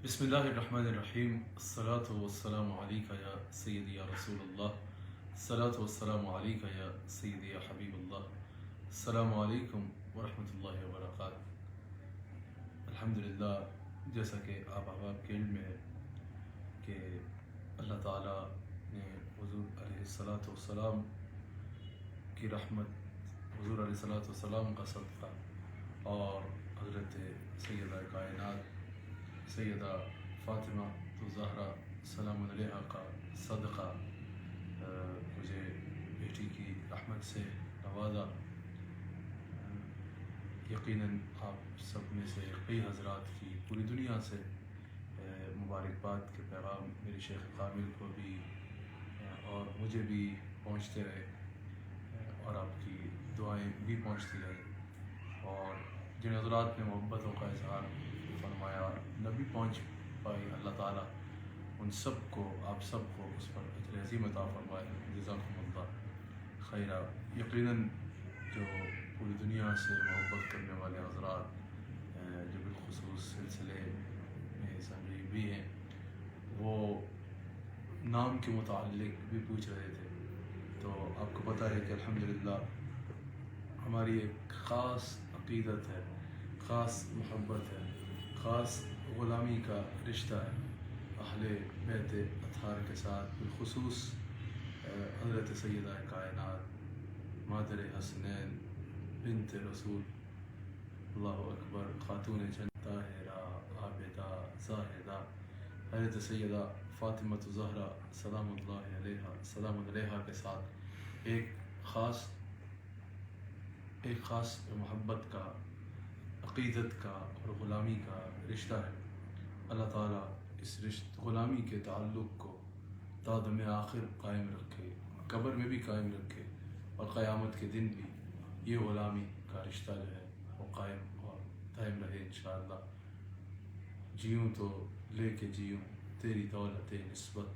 بسم اللہ الرحمن الرحیم الصلاۃ والسلام علیکہ یا سیدی یا رسول اللہ، الصلاۃ والسلام علیکہ یا سیدی یا حبیب اللہ، السلام علیکم ورحمۃ اللہ وبرکاتہ۔ الحمدللہ، جیسا کہ آپ احباب کے علم میں ہے کہ اللہ تعالیٰ نے حضور علیہ الصلاۃ والسلام کی رحمت، حضور علیہ الصلاۃ والسلام کا صدقہ اور حضرت سیدہ کائنات سیدہ فاطمہ الزہرا سلام علیہا کا صدقہ مجھے بیٹی کی رحمت سے نوازا۔ یقیناً آپ سب میں سے کئی حضرات کی پوری دنیا سے مبارکباد کے پیغام میرے شیخ کامل کو بھی اور مجھے بھی پہنچتے رہے، اور آپ کی دعائیں بھی پہنچتی رہیں، اور جن حضرات نے محبتوں کا اظہار فرمایا نہ بھی پہنچ پائی، اللہ تعالیٰ ان سب کو، آپ سب کو اس پر اجر عظیم عطا فرمائے۔ جزاکم اللہ خیرہ۔ یقیناً جو پوری دنیا سے محبت کرنے والے حضرات جو بالخصوص سلسلے میں سمجھی بھی ہیں، وہ نام کے متعلق بھی پوچھ رہے تھے۔ تو آپ کو پتہ ہے کہ الحمدللہ ہماری ایک خاص عقیدت ہے، خاص محبت ہے، خاص غلامی کا رشتہ ہے اہل بیت اطہار کے ساتھ، بالخصوص حضرت سیدہ کائنات مادر حسنین بنت رسول، اللہ اکبر، خاتون جنت طاہرہ عابدہ زاہدہ، حضرت سیدہ فاطمہ الزہرا سلام اللہ علیہا کے ساتھ ایک خاص محبت کا، عقیدت کا اور غلامی کا رشتہ ہے۔ اللہ تعالیٰ اس غلامی کے تعلق کو تا دم آخر قائم رکھے، قبر میں بھی قائم رکھے، اور قیامت کے دن بھی یہ غلامی کا رشتہ جو ہے وہ قائم اور دائم رہے انشاءاللہ۔ جیوں تو لے کے جیوں تیری دولت نسبت،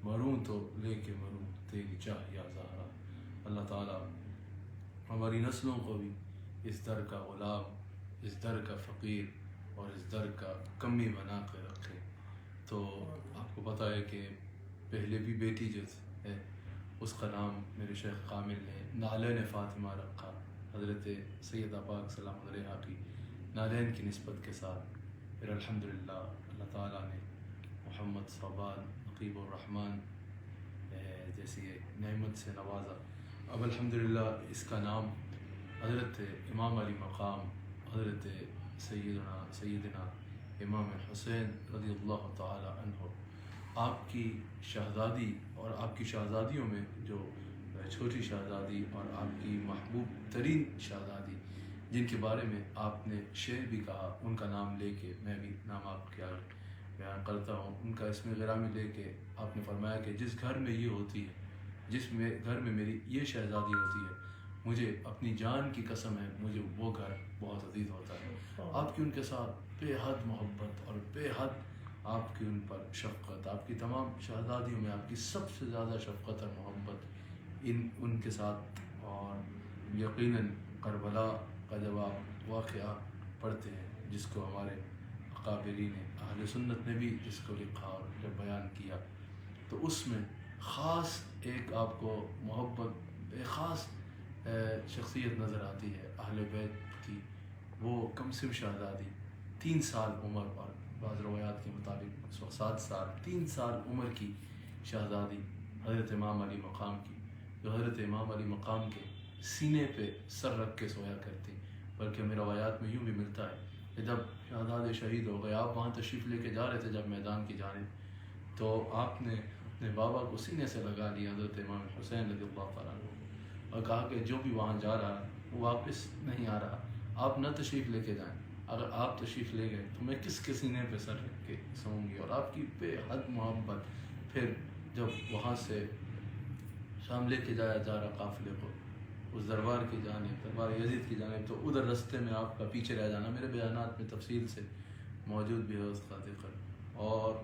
مروں تو لے کے مروں تیری چاہ یا زہرا۔ اللہ تعالیٰ ہماری نسلوں کو بھی اس در کا غلام، اس در کا فقیر اور اس در کا کمی بنا کے رکھے۔ تو آپ کو پتہ ہے کہ پہلے بھی بیٹی جو ہے اس کا نام میرے شیخ کامل نے نالین فاطمہ رکھا، حضرت سیدہ پاک سلام علیہا کی نالین کی نسبت کے ساتھ۔ پھر الحمدللہ اللہ تعالیٰ نے محمد صوبان نقیب الرحمن جیسی ایک نعمت سے نوازا۔ اب الحمدللہ اس کا نام حضرت امام علی مقام، حضرت سیدنا امام حسین رضی اللہ تعالی عنہ، آپ کی شہزادی اور آپ کی شہزادیوں میں جو چھوٹی شہزادی اور آپ کی محبوب ترین شہزادی جن کے بارے میں آپ نے شعر بھی کہا، ان کا نام لے کے میں بھی نام آپ کے آگے بیان کرتا ہوں۔ ان کا اسم گرامی لے کے آپ نے فرمایا کہ جس گھر میں یہ ہوتی ہے، جس میں گھر میں میری یہ شہزادی ہوتی ہے، مجھے اپنی جان کی قسم ہے، مجھے وہ گھر بہت عزیز ہوتا ہے۔ آپ کی ان کے ساتھ بے حد محبت اور بے حد آپ کی ان پر شفقت، آپ کی تمام شہزادیوں میں آپ کی سب سے زیادہ شفقت اور محبت ان کے ساتھ۔ اور یقیناً کربلا کا جب آپ واقعہ پڑھتے ہیں، جس کو ہمارے اکابرین اہل سنت نے بھی جس کو لکھا اور جب بیان کیا، تو اس میں خاص ایک آپ کو محبت، ایک خاص شخصیت نظر آتی ہے اہل بیت کی۔ وہ کمسم شہزادی، 3 سال عمر، اور بعض روایات کے مطابق 7 سال، 3 سال عمر کی شہزادی حضرت امام علی مقام کی، جو حضرت امام علی مقام کے سینے پہ سر رکھ کے سویا کرتی۔ بلکہ ہمیں روایات میں یوں بھی ملتا ہے کہ جب شہزادے شہید ہو گئے، آپ وہاں تشریف لے کے جا رہے تھے جب میدان کی جانب، تو آپ نے اپنے بابا کو سینے سے لگا لیا، حضرت امام حسین رضی اللہ تعالیٰ عنہ، اور کہا کہ جو بھی وہاں جا رہا ہے وہ واپس نہیں آ رہا، آپ نہ تشریف لے کے جائیں، اگر آپ تشریف لے گئے تو میں کس کے سینے پہ سر رکھ کے سوؤں گی۔ اور آپ کی بے حد محبت۔ پھر جب وہاں سے شام لے کے جایا جا رہا قافلے کو اس دربار کی جانب، دربار یزید کی جانب، تو ادھر رستے میں آپ کا پیچھے رہ جانا میرے بیانات میں تفصیل سے موجود بھی ہے اس کا ذکر، اور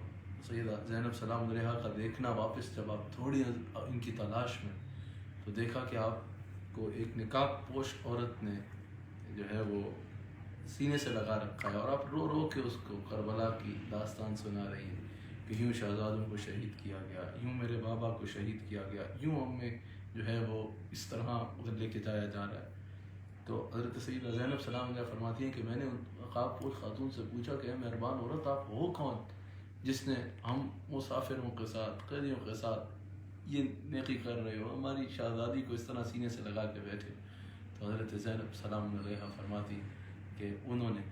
سیدہ زینب سلام علیہا کا دیکھنا واپس جب آپ تھوڑی ان کی تلاش میں، تو دیکھا کہ آپ کو ایک نقاب پوش عورت نے جو ہے وہ سینے سے لگا رکھا ہے، اور آپ رو رو کے اس کو کربلا کی داستان سنا رہی ہیں کہ یوں شہزادوں کو شہید کیا گیا، یوں میرے بابا کو شہید کیا گیا، یوں ہمیں جو ہے وہ اس طرح ادھر لے کے جایا جا رہا ہے۔ تو حضرت سیدہ زینب سلام اللہ فرماتی ہیں کہ میں نے خواب پوش خاتون سے پوچھا کہ اے مہربان عورت آپ ہو کون جس نے ہم مسافروں کے ساتھ قیدیوں کے ساتھ یہ نیکی کر رہے ہو، ہماری شہزادی کو اس طرح سینے سے لگا کے بیٹھے۔ تو حضرت زینب سلام علیہ فرماتی کہ انہوں نے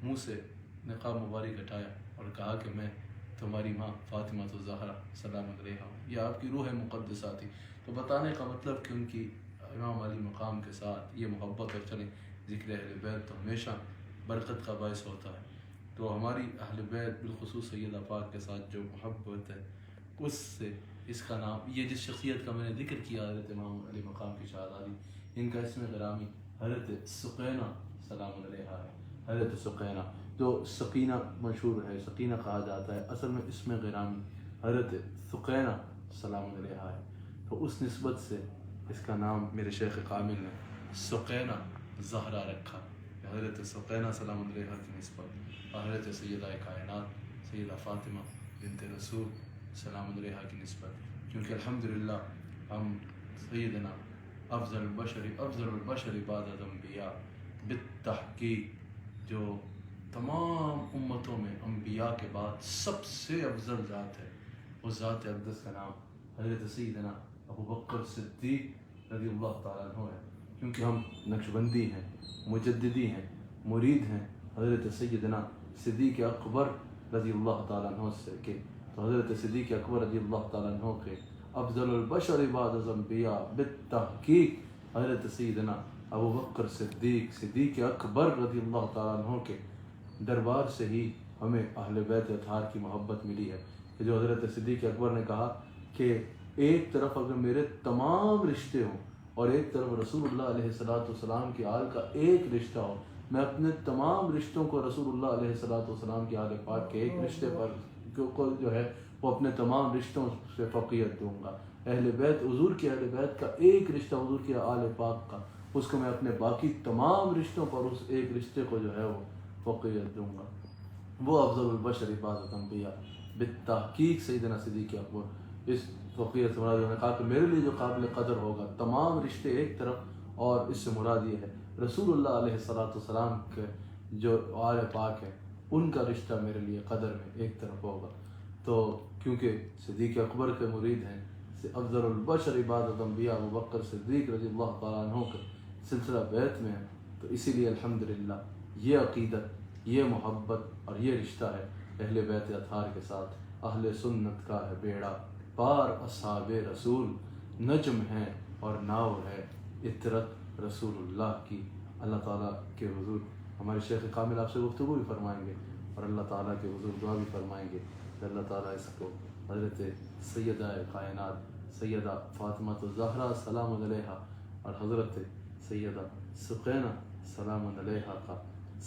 منہ سے نقاب مبارک ہٹایا اور کہا کہ میں تمہاری ماں فاطمہ الزہرا سلام علیہ ہوں، یہ آپ کی روح مقدسہ تھی۔ تو بتانے کا مطلب کہ ان کی امام علی مقام کے ساتھ یہ محبت، اور چلیں ذکر اہل بیت تو ہمیشہ برکت کا باعث ہوتا ہے، تو ہماری اہل بیت بالخصوص سیدہ پاک کے ساتھ جو محبت ہے اس سے اس کا نام، یہ جس شخصیت کا میں نے ذکر کیا حضرت امام علی مقام کی شہزادی، ان کا اسم گرامی حضرت سقینہ سلام علیہ ہے۔ حضرت سقینہ جو سقینہ مشہور ہے، سقینہ کہا جاتا ہے، اصل میں اسم گرامی حضرت سقینہ سلام علیہ ہے۔ تو اس نسبت سے اس کا نام میرے شیخ کامل نے سقینہ زہرا رکھا، حضرت سقینہ سلام علیہ کی نسبت، اور حضرت سیدہ کائنات سیدہ فاطمہ بنت رسول سلام علیہ کی نسبت، کیونکہ الحمدللہ ہم سیدنا افضل البشر بعد الانبیاء بالتحقیق جو تمام امتوں میں انبیاء کے بعد سب سے افضل ذات ہے، اس ذات اقدس کا نام حضرت سیدنا ابو بکر صدیق رضی اللہ تعالیٰ عنہ ہے، کیونکہ ہم نقشبندی ہیں، مجددی ہیں، مرید ہیں حضرت سیدنا صدیق اکبر رضی اللہ تعالیٰ عنہ سے کے، تو حضرت صدیق اکبر رضی اللہ تعالیٰ عنہ کے افضل البشر بعد الانبیاء بالتحقیق حضرت سیدنا ابو بکر صدیق اکبر رضی اللہ تعالیٰ عنہ کے دربار سے ہی ہمیں اہل بیت اطہار کی محبت ملی ہے، کہ جو حضرت صدیق اکبر نے کہا کہ ایک طرف اگر میرے تمام رشتے ہوں اور ایک طرف رسول اللہ علیہ السلام کی آل کا ایک رشتہ ہو، میں اپنے تمام رشتوں کو رسول اللہ علیہ السلام کی آل پاک کے ایک رشتے پر کو جو ہے وہ اپنے تمام رشتوں سے فوقیت دوں گا۔ اہل بیت حضور کے اہل بیت کا ایک رشتہ حضور کے آل پاک کا، اس کو میں اپنے باقی تمام رشتوں پر اس ایک رشتے کو جو ہے وہ فوقیت دوں گا۔ وہ افضل البشر بعد الانبیاء بالتحقیق سیدنا صدیق اکبر اس فوقیت سے مراد، نے کہا کہ میرے لیے جو قابل قدر ہوگا تمام رشتے ایک طرف، اور اس سے مراد یہ ہے رسول اللہ علیہ السلام کے جو آل پاک ہے ان کا رشتہ میرے لیے قدر میں ایک طرف ہوگا۔ تو کیونکہ صدیق اکبر کے مرید ہیں، افضل البشر بعد الانبیاء ابو بکر صدیق رضی اللہ تعالیٰ عنہ کا سلسلہ بیت میں ہے، تو اسی لیے الحمدللہ یہ عقیدت، یہ محبت اور یہ رشتہ ہے اہل بیت اطہار کے ساتھ۔ اہل سنت کا ہے بیڑا پار اصحاب رسول، نجم ہے اور ناؤ ہے اطرت رسول اللہ کی۔ اللہ تعالیٰ کے حضور ہمارے شیخ کامل آپ سے گفتگو بھی فرمائیں گے، اور اللہ تعالیٰ کے حضور دعا بھی فرمائیں گے کہ اللہ تعالیٰ اس کو حضرت سیدہ کائنات سیدہ فاطمہ الزہرا سلام علیہا اور حضرت سیدہ سقینہ سلام علیہا کا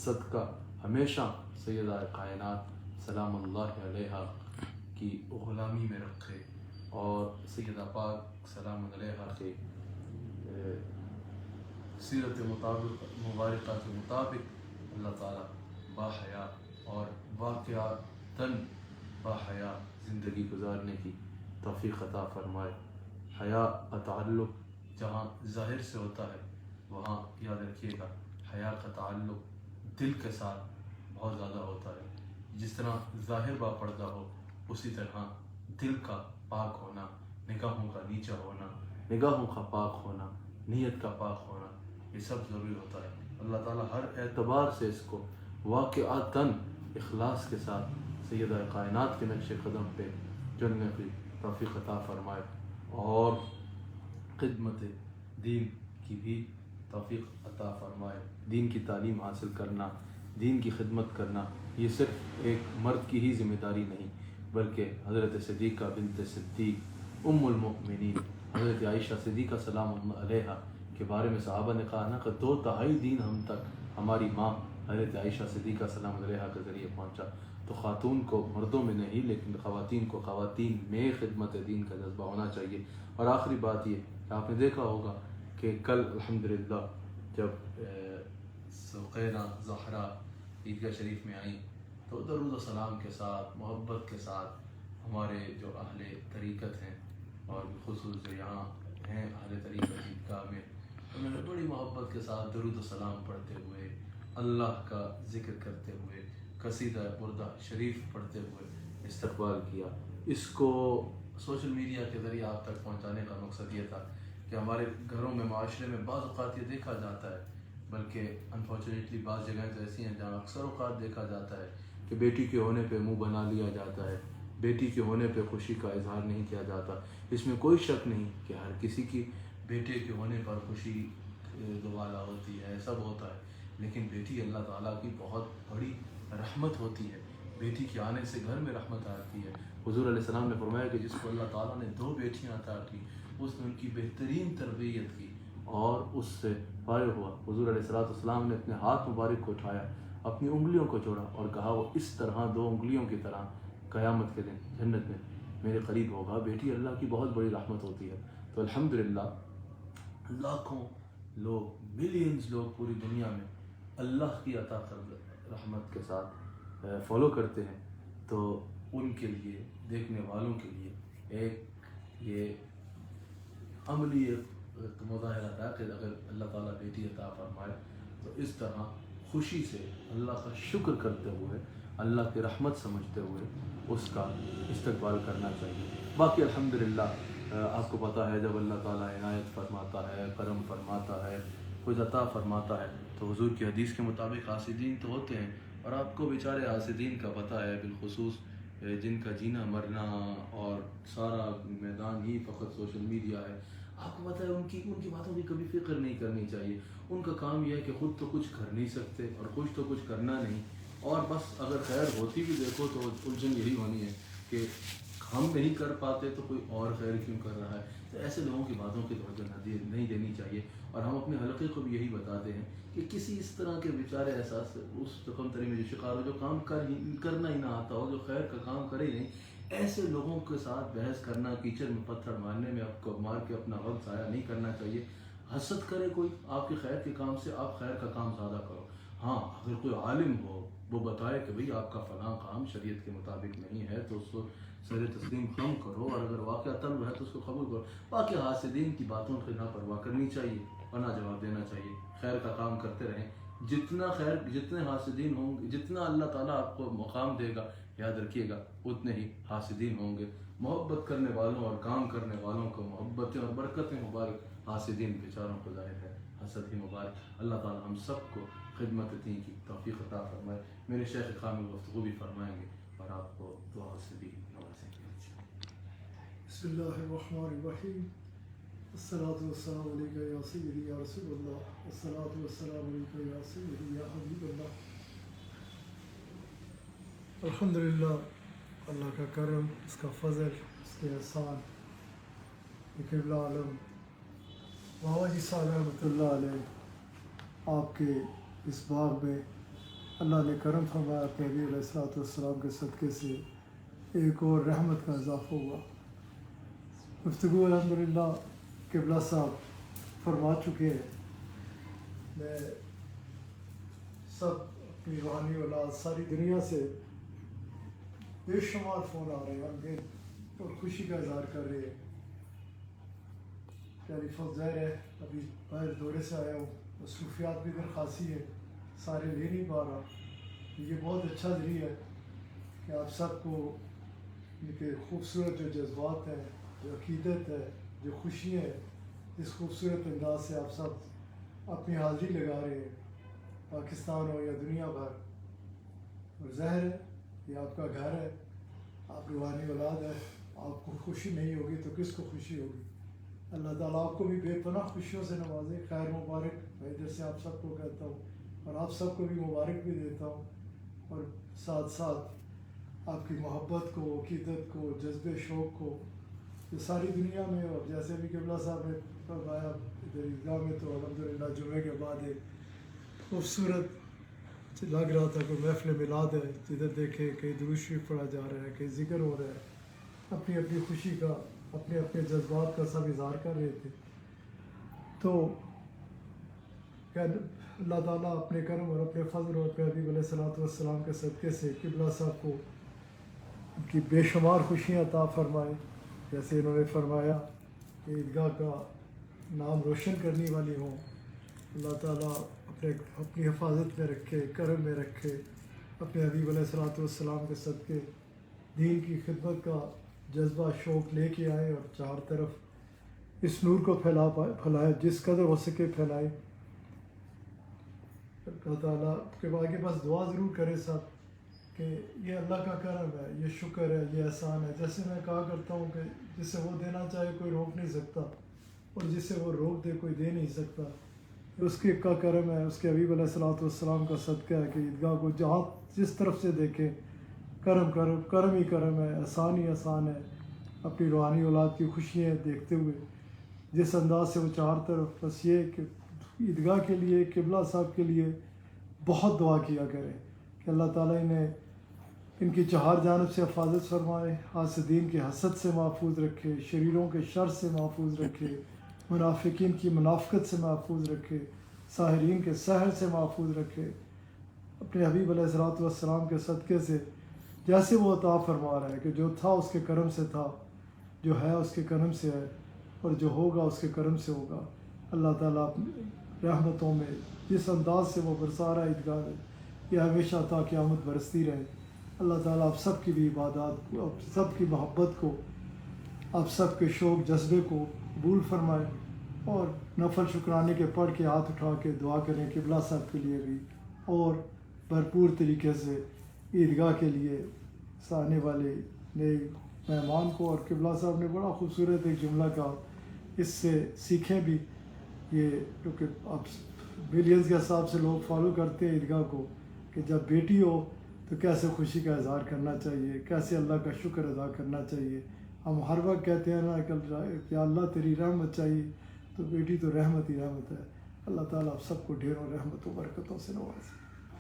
صدقہ ہمیشہ سیدہ کائنات سلام اللہ علیہا کی غلامی میں رکھے، اور سیدہ پاک سلام علیہا کے سیرت مبارکہ کے مطابق اللہ تعالیٰ باحیا اور واقعاتاً باحیا زندگی گزارنے کی توفیق عطا فرمائے۔ حیا کا تعلق جہاں ظاہر سے ہوتا ہے وہاں یاد رکھیے گا حیا کا تعلق دل کے ساتھ بہت زیادہ ہوتا ہے، جس طرح ظاہر با پردہ ہو اسی طرح دل کا پاک ہونا، نگاہوں کا نیچا ہونا، نگاہوں کا پاک ہونا، نیت کا پاک ہونا، یہ سب ضروری ہوتا ہے۔ اللہ تعالیٰ ہر اعتبار سے اس کو واقعاتاً اخلاص کے ساتھ سیدہ کائنات کے نقش قدم پہ چلنے کی توفیق عطا فرمائے، اور خدمت دین کی بھی توفیق عطا فرمائے۔ دین کی تعلیم حاصل کرنا، دین کی خدمت کرنا، یہ صرف ایک مرد کی ہی ذمہ داری نہیں، بلکہ حضرت صدیقہ بنت صدیق ام المؤمنین حضرت عائشہ صدیقہ سلام اللہ علیہا کے بارے میں صحابہ نے کہا نا کہ 2/3 دین ہم تک ہماری ماں حضرت عائشہ صدیقہ سلام علیہا کے ذریعے پہنچا۔ تو خاتون کو مردوں میں نہیں لیکن خواتین کو خواتین میں خدمت دین کا جذبہ ہونا چاہیے۔ اور آخری بات یہ کہ آپ نے دیکھا ہوگا کہ کل الحمدللہ جب ذوقینہ زہرا عیدگاہ شریف میں آئیں تو درود و سلام کے ساتھ محبت کے ساتھ ہمارے جو اہل طریقت ہیں اور خصوص جو یہاں ہیں اہل طریقت عیدگاہ میں، انہوں نے بڑی محبت کے ساتھ درود و سلام پڑھتے ہوئے، اللہ کا ذکر کرتے ہوئے، قصیدہ بردہ شریف پڑھتے ہوئے استقبال کیا۔ اس کو سوشل میڈیا کے ذریعے آپ تک پہنچانے کا مقصد یہ تھا کہ ہمارے گھروں میں معاشرے میں بعض اوقات یہ دیکھا جاتا ہے، بلکہ انفارچونیٹلی بعض جگہیں تو ایسی ہیں جہاں اکثر اوقات دیکھا جاتا ہے کہ بیٹی کے ہونے پہ منہ بنا لیا جاتا ہے، بیٹی کے ہونے پہ خوشی کا اظہار نہیں کیا جاتا۔ اس میں کوئی شک نہیں کہ ہر کسی کی بیٹے کے ہونے پر خوشی دوبالا ہوتی ہے، سب ہوتا ہے، لیکن بیٹی اللہ تعالیٰ کی بہت بڑی رحمت ہوتی ہے۔ بیٹی کے آنے سے گھر میں رحمت آتی ہے۔ حضور علیہ السلام نے فرمایا کہ جس کو اللہ تعالیٰ نے 2 بیٹیاں عطا کی، اس نے ان کی بہترین تربیت کی اور اس سے فارغ ہوا۔ حضور علیہ السلام نے اپنے ہاتھ مبارک کو اٹھایا، اپنی انگلیوں کو جوڑا اور کہا وہ اس طرح 2 انگلیوں کی طرح قیامت کے دن جنت میں میرے قریب ہوگا۔ بیٹی اللہ کی بہت بڑی رحمت ہوتی ہے۔ تو الحمدللہ لاکھوں لوگ، ملینز لوگ پوری دنیا میں اللہ کی عطا کردہ رحمت کے ساتھ فالو کرتے ہیں، تو ان کے لیے، دیکھنے والوں کے لیے ایک یہ عملی ایک مظاہرہ تھا کہ اگر اللہ تعالیٰ بیٹی عطا فرمائے تو اس طرح خوشی سے اللہ کا شکر کرتے ہوئے، اللہ کی رحمت سمجھتے ہوئے اس کا استقبال کرنا چاہیے۔ باقی الحمدللہ آپ کو پتہ ہے جب اللہ تعالیٰ عنایت فرماتا ہے، کرم فرماتا ہے، کچھ عطا فرماتا ہے تو حضور کی حدیث کے مطابق حاسدین تو ہوتے ہیں، اور آپ کو بیچارے حاسدین کا پتہ ہے، بالخصوص جن کا جینا مرنا اور سارا میدان ہی فقط سوشل میڈیا ہے، آپ کو پتہ ہے ان کی باتوں کی کبھی فکر نہیں کرنی چاہیے۔ ان کا کام یہ ہے کہ خود تو کچھ کر نہیں سکتے اور کچھ تو کچھ کرنا نہیں، اور بس اگر خیر ہوتی بھی دیکھو تو الجھن یہی ہونی ہے کہ ہم نہیں کر پاتے تو کوئی اور خیر کیوں کر رہا ہے۔ تو ایسے لوگوں کی باتوں کی توجہ نہیں دینی چاہیے، اور ہم اپنے حلقے کو بھی یہی بتاتے ہیں کہ کسی اس طرح کے بیچارے احساس اس رقم تری میں جو شکار ہو، جو کام کرنا ہی نہ آتا ہو، جو خیر کا کام کرے ہی نہیں، ایسے لوگوں کے ساتھ بحث کرنا، کیچڑ میں پتھر مارنے میں آپ کو مار کے اپنا وقت ضائع نہیں کرنا چاہیے۔ حسد کرے کوئی آپ کے خیر کے کام سے، آپ خیر کا کام زیادہ کرو۔ ہاں اگر کوئی عالم ہو وہ بتائے کہ بھئی آپ کا فلاں کام شریعت کے مطابق نہیں ہے تو اس کو سر تسلیم خم کرو، اور اگر واقعہ طلب ہے تو اس کو قبول کرو۔ باقی حاسدین کی باتوں کی نہ پرواہ کرنی چاہیے اور نہ جواب دینا چاہیے، خیر کا کام کرتے رہیں۔ جتنے حاسدین ہوں گے، جتنا اللہ تعالیٰ آپ کو مقام دے گا، یاد رکھیے گا اتنے ہی حاسدین ہوں گے۔ محبت کرنے والوں اور کام کرنے والوں کو محبتیں اور برکتیں مبارک، حاسدین بیچاروں کو ظاہر ہے حسد ہی مبارک۔ اللہ تعالیٰ ہم سب کو خدمت دین کی توفیق عطا فرمائے۔ میرے شیخ خامل گفتگو بھی فرمائیں گے اور آپ کو دعا سے بھی نوازیں گے۔ بسم اللہ الرحمن الرحیم، الصلاۃ والسلام علیکہ یا سیدی یا رسول اللہ، الصلاۃ والسلام علیکہ یا سیدی یا حبیب اللہ۔ الحمدللہ اللہ کا کرم، اس کا فضل، اس کے احسان، قبلہ عالم بابا جی صاحب رحمۃ اللہ علیہ آپ کے اس باغ میں اللہ نے کرم فرمایا، اپنے نبی علیہ الصلوۃ والسلام کے صدقے سے ایک اور رحمت کا اضافہ ہوا۔ گفتگو الحمدللہ قبلہ صاحب فرما چکے ہیں۔ میں سب اپنی روحانی اولاد ساری دنیا سے بے شمار فون آ رہے ہیں اور خوشی کا اظہار کر رہے ہیں۔ یعنی ظاہر ہے ابھی باہر دورے سے آیا ہوں، مصروفیات بھی درخواسی ہے، سارے لے نہیں پا رہا۔ یہ بہت اچھا ذریعہ ہے کہ آپ سب کو ان کے خوبصورت جو جذبات ہیں، جو عقیدت ہے، جو خوشیاں ہیں، اس خوبصورت انداز سے آپ سب اپنی حاضری لگا رہے ہیں، پاکستان ہو یا دنیا بھر۔ اور ظاہر ہے یہ آپ کا گھر ہے، آپ روحانی اولاد ہے، آپ کو خوشی نہیں ہوگی تو کس کو خوشی ہوگی؟ اللہ تعالیٰ آپ کو بھی بے پناہ خوشیوں سے نوازے۔ خیر مبارک میں ادھر سے آپ سب کو کہتا ہوں، اور آپ سب کو بھی مبارک بھی دیتا ہوں، اور ساتھ ساتھ آپ کی محبت کو، عقیدت کو، جذبے شوق کو یہ ساری دنیا میں، اور جیسے بھی قبلہ صاحب نے فرمایا ادھر عیدگاہ میں تو الحمدللہ جمعے کے بعد ایک خوبصورت لگ رہا تھا کہ محفل میلاد ہے، جدھر دیکھے کہیں درود شریف پڑھا جا رہا ہے، کہیں ذکر ہو رہا ہے، اپنی اپنی خوشی کا، اپنے اپنے جذبات کا سب اظہار کر رہے تھے۔ تو کہ اللہ تعالیٰ اپنے کرم اور اپنے فضل اور اپنے حبیب علیہ السلام کے صدقے سے قبلہ صاحب کو ان کی بے شمار خوشیاں عطا فرمائے. جیسے انہوں نے فرمایا کہ عیدگاہ کا نام روشن کرنے والی ہوں. اللہ تعالیٰ اپنی حفاظت میں رکھے، کرم میں رکھے. اپنے حبیب علیہ السلام کے صدقے دین کی خدمت کا جذبہ شوق لے کے آئے اور چار طرف اس نور کو پھیلائے، جس قدر ہو سکے پھیلائے. اللہ تعالیٰ کے آگے بس دعا ضرور کرے صاحب کہ یہ اللہ کا کرم ہے، یہ شکر ہے، یہ احسان ہے. جیسے میں کہا کرتا ہوں کہ جسے وہ دینا چاہے کوئی روک نہیں سکتا، اور جسے وہ روک دے کوئی دے نہیں سکتا. اس کے کا کرم ہے، اس کے حبیب علیہ السلام کا صدقہ ہے کہ عیدگاہ کو جہاں جس طرف سے دیکھیں کرم ہی کرم ہے، احسان ہی احسان ہے. اپنی روحانی اولاد کی خوشیاں دیکھتے ہوئے جس انداز سے وہ چار طرف، بس یہ کہ عیدگاہ کے لیے، قبلہ صاحب کے لیے بہت دعا کیا کرے کہ اللہ تعالیٰ انہیں ان کی چہار جانب سے حفاظت فرمائے، حاسدین کے حسد سے محفوظ رکھے، شریروں کے شر سے محفوظ رکھے، منافقین کی منافقت سے محفوظ رکھے، ساحرین کے سحر سے محفوظ رکھے. اپنے حبیب علیہ السلام کے صدقے سے جیسے وہ عطا فرما رہا ہے کہ جو تھا اس کے کرم سے تھا، جو ہے اس کے کرم سے ہے، اور جو ہوگا اس کے کرم سے ہوگا. اللہ تعالیٰ اپنی رحمتوں میں جس انداز سے وہ برسا رہا ہے عیدگاہ میں، یہ ہمیشہ تا قیامت برستی رہے. اللہ تعالیٰ آپ سب کی بھی عبادات کو، آپ سب کی محبت کو، آپ سب کے شوق جذبے کو قبول فرمائے. اور نفل شکرانے کے پڑھ کے ہاتھ اٹھا کے دعا کریں قبلہ صاحب کے لیے بھی، اور بھرپور طریقے سے عیدگاہ کے لیے آنے والے نئے مہمان کو. اور قبلہ صاحب نے بڑا خوبصورت ایک جملہ کہا، اس سے سیکھیں بھی یہ، کیونکہ اب ملینز کے حساب سے لوگ فالو کرتے ہیں عیدگاہ کو، کہ جب بیٹی ہو تو کیسے خوشی کا اظہار کرنا چاہیے، کیسے اللہ کا شکر ادا کرنا چاہیے. ہم ہر وقت کہتے ہیں نا کہ اللہ تیری رحمت چاہیے، تو بیٹی تو رحمت ہی رحمت ہے. اللہ تعالیٰ آپ سب کو ڈھیروں رحمت و برکتوں سے نوازے.